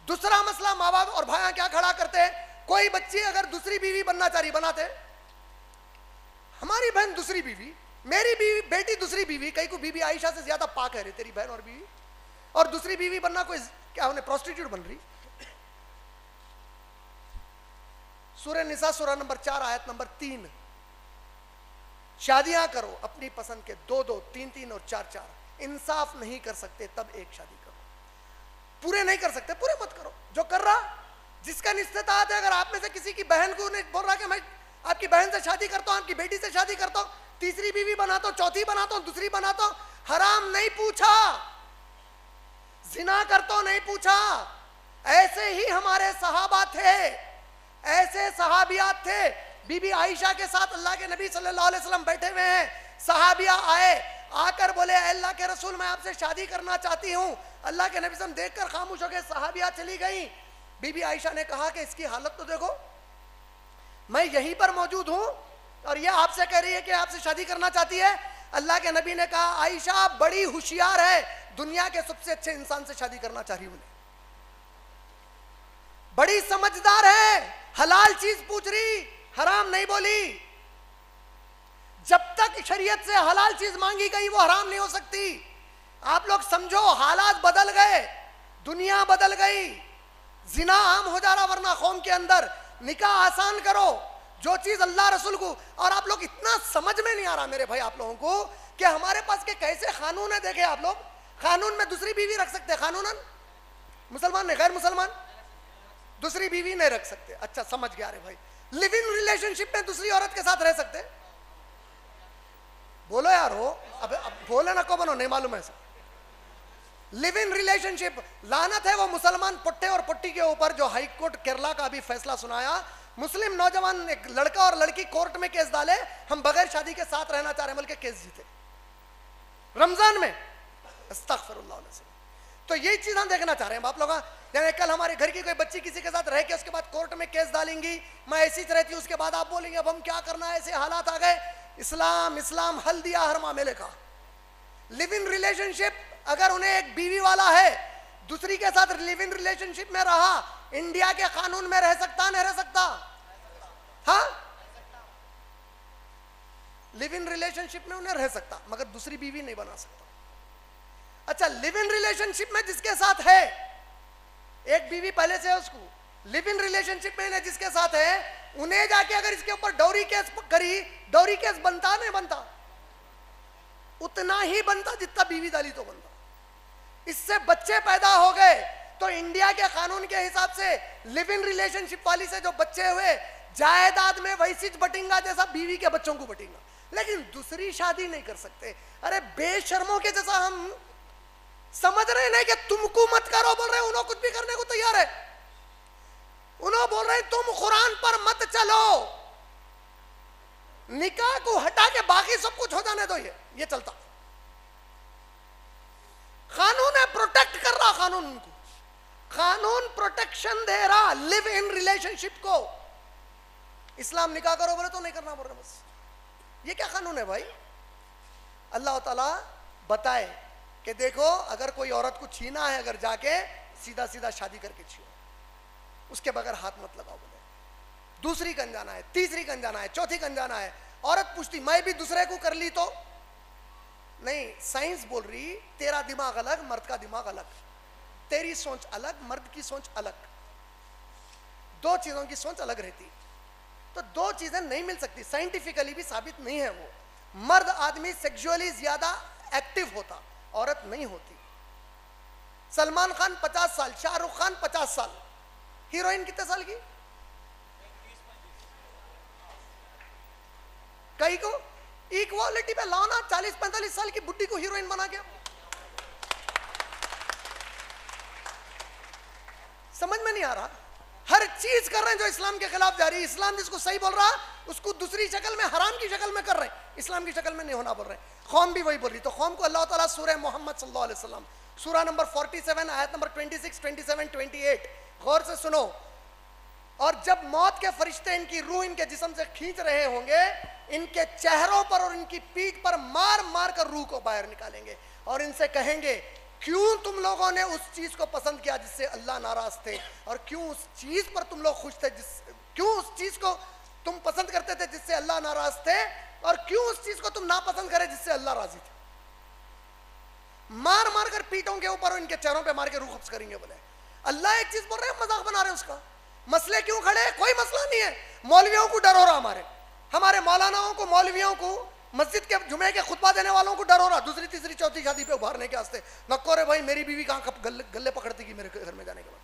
दूसरा मसला, माँ बाप और भाइयां क्या खड़ा करते हैं, कोई बच्ची अगर दूसरी बीवी बनना चाह रही, बनाते, हमारी बहन दूसरी बीवी, मेरी बीवी बेटी दूसरी बीवी, कहीं को बीबी आयशा से ज्यादा पाक है रे तेरी बहन और बीवी, और दूसरी बीवी बनना कोई क्या उन्हें प्रोस्टिट्यूट बन रही। सूरह निसा सूरह नंबर 4 आयत नंबर 3, शादियां करो अपनी पसंद के, 2-2, 3-3 और 4-4, इंसाफ नहीं कर सकते तब एक शादी करो, पूरे नहीं कर सकते पूरे मत करो। जो कर रहा, जिसका निश्चितार्थ है, अगर आप में से किसी की बहन को बोल रहा कि मैं आपकी बहन से शादी करता हूं, आपकी बेटी से शादी करता हूं, तीसरी बीवी बनाता हूं, चौथी बनाता हूं, दूसरी बनाता हूं, हराम नहीं पूछा, जिना करता हूं नहीं पूछा। ऐसे ही हमारे सहाबा थे, ऐसे सहाबियात थे। बीबी आयशा के साथ अल्लाह के नबी सल्लल्लाहु अलैहि वसल्लम बैठे हुए हैं, सहाबिया आए, आकर बोले अल्लाह के रसूल मैं आपसे शादी करना चाहती हूं। अल्लाह के नबी सल्लल्लाहु अलैहि वसल्लम देखकर खामोश हो गए, सहाबिया चली गई। बीबी आयशा ने कहा कि इसकी हालत तो देखो, मैं यहीं पर मौजूद हूं और यह आपसे कह रही है कि आपसे शादी करना चाहती है। अल्लाह के नबी ने कहा आयशा बड़ी होशियार है, दुनिया के सबसे अच्छे इंसान से शादी करना चाह रही हूं, बड़ी समझदार है, हलाल चीज पूछ रही, हराम नहीं बोली। जब तक शरीयत से हलाल चीज मांगी गई वो हराम नहीं हो सकती। आप लोग समझो, हालात बदल गए, दुनिया बदल गई, जिना आम हो जा रहा, वरना कौम के अंदर निकाह आसान करो, जो चीज अल्लाह रसूल को। और आप लोग इतना समझ में नहीं आ रहा मेरे भाई आप लोगों को कि हमारे पास के कैसे कानून है। देखे आप लोग, कानून में दूसरी बीवी रख सकते हैं, कानूनन मुसलमान ने, गैर मुसलमान दूसरी बीवी नहीं रख सकते। अच्छा समझ गया रे भाई। लिव इन रिलेशनशिप में दूसरी औरत के साथ रह सकते, बोलो यार हो, अब बोले ना को बनो, नहीं मालूम है। लिव इन रिलेशनशिप, लानत है वो मुसलमान पुट्टे और पुट्टी के ऊपर जो हाई कोर्ट केरला का अभी फैसला सुनाया। मुस्लिम नौजवान, एक लड़का और लड़की कोर्ट में केस डाले, हम बगैर शादी के साथ रहना चाह रहे हैं, बल्कि केस जीते रमजान में। अस्तगफिरुल्लाह। तो यही चीज हम देखना चाह रहे हैं आप लोग। यानी कल हमारे घर की कोई बच्ची किसी के साथ रह के उसके बाद कोर्ट में केस डालेंगी, मैं ऐसी रहती हूँ, उसके बाद आप बोलेंगे अब हम क्या करना है, ऐसे हालात आ गए। इस्लाम हल दिया हर मामले का। लिव इन रिलेशनशिप, अगर उन्हें एक बीवी वाला है, दूसरी के साथ लिव इन रिलेशनशिप में रहा, इंडिया के कानून में रह सकता नहीं रह सकता? हाँ, लिव इन रिलेशनशिप में उन्हें रह सकता, मगर दूसरी बीवी नहीं बना सकता। अच्छा, लिव इन रिलेशनशिप में जिसके साथ है, एक बीवी पहले से है उसको, लिव इन रिलेशनशिप में जिसके साथ है, उन्हें जाके अगर इसके ऊपर डौरी केस करी, डौरी केस बनता नहीं बनता? उतना ही बनता जितना बीवी डाली तो बनता। इससे बच्चे पैदा हो गए तो इंडिया के कानून के हिसाब से लिव इन रिलेशनशिप वाली से जो बच्चे हुए, जायदाद में वैसी बटेंगा जैसा बीवी के बच्चों को बटेंगा, लेकिन दूसरी शादी नहीं कर सकते। अरे बेशर्मों के जैसा हम समझ रहे नहीं कि तुमको मत करो, बोल रहे उन्होंने कुछ भी करने को तैयार है। उन्होंने बोल रहे तुम कुरान पर मत चलो, निकाह को हटा के बाकी सब कुछ हो जाने दो। ये चलता कानून है, प्रोटेक्ट कर रहा कानून उनको, कानून प्रोटेक्शन दे रहा लिव इन रिलेशनशिप को। इस्लाम निकाह करो बोले तो नहीं करना बोल रहे, बस ये क्या कानून है भाई? अल्लाह ताला बताए कि देखो अगर कोई औरत को छीना है, अगर जाके सीधा सीधा शादी करके छीनो, उसके बगैर हाथ मत लगाओ बोले। दूसरी कन जाना है, तीसरी कन जाना है, चौथी कन जाना है। औरत पूछती मैं भी दूसरे को कर ली तो नहीं, साइंस बोल रही तेरा दिमाग अलग, मर्द का दिमाग अलग, तेरी सोच अलग, मर्द की सोच अलग, दो चीजों की सोच अलग रहती। तो दो चीजें नहीं मिल सकती, साइंटिफिकली भी साबित नहीं है वो। मर्द आदमी सेक्सुअली ज्यादा एक्टिव होता, औरत नहीं होती। सलमान खान 50 साल, शाहरुख खान 50 साल, हीरोइन कितने साल की? कई को इक्वालिटी पे लाना, 40-45 साल की बुड्ढी को हीरोइन बना के। समझ में नहीं आ रहा, हर चीज कर रहे हैं जो इस्लाम के खिलाफ जा रही है। इस्लाम जिसको सही बोल रहा उसको दूसरी शक्ल में, हराम की शक्ल में कर रहे हैं, इस्लाम की शक्ल में नहीं होना बोल रहे हैं। कौम भी वही बोल रही। तो कौम को अल्लाह ताला सूरह मोहम्मद सल्लल्लाहु अलैहि वसल्लम सूरह नंबर 47 आयत नंबर 26, 27, 28 गौर से सुनो। और जब मौत के फरिश्ते इनकी रूह इनके जिस्म से खींच रहे होंगे, इनके चेहरों पर और इनकी पीठ पर मार मार कर रूह को बाहर निकालेंगे और इनसे कहेंगे क्यों तुम लोगों ने उस चीज को पसंद किया जिससे अल्लाह नाराज थे, और क्यों उस चीज पर तुम लोग खुश थे क्यों उस चीज को तुम पसंद करते थे जिससे अल्लाह नाराज थे, और क्यों उस चीज को तुम नापसंद करे जिससे अल्लाह राजी थे। मार मार कर पीठों के ऊपर और इनके चेहरों पे मार के रूह कब्ज करेंगे। बोले अल्लाह एक चीज बोल रहे हैं, मजाक बना रहे हैं उसका। मसले क्यों खड़े हैं? कोई मसला नहीं है। मौलवियों को डर हो रहा, हमारे मौलानाओं को, मौलवियों को, मस्जिद के जुमे के खुतबा देने वालों को डर हो रहा, दूसरी तीसरी चौथी शादी पे उभारने के वास्ते। नको रे भाई, मेरी बीवी कहाँ गले पकड़ती की मेरे घर में जाने के बाद।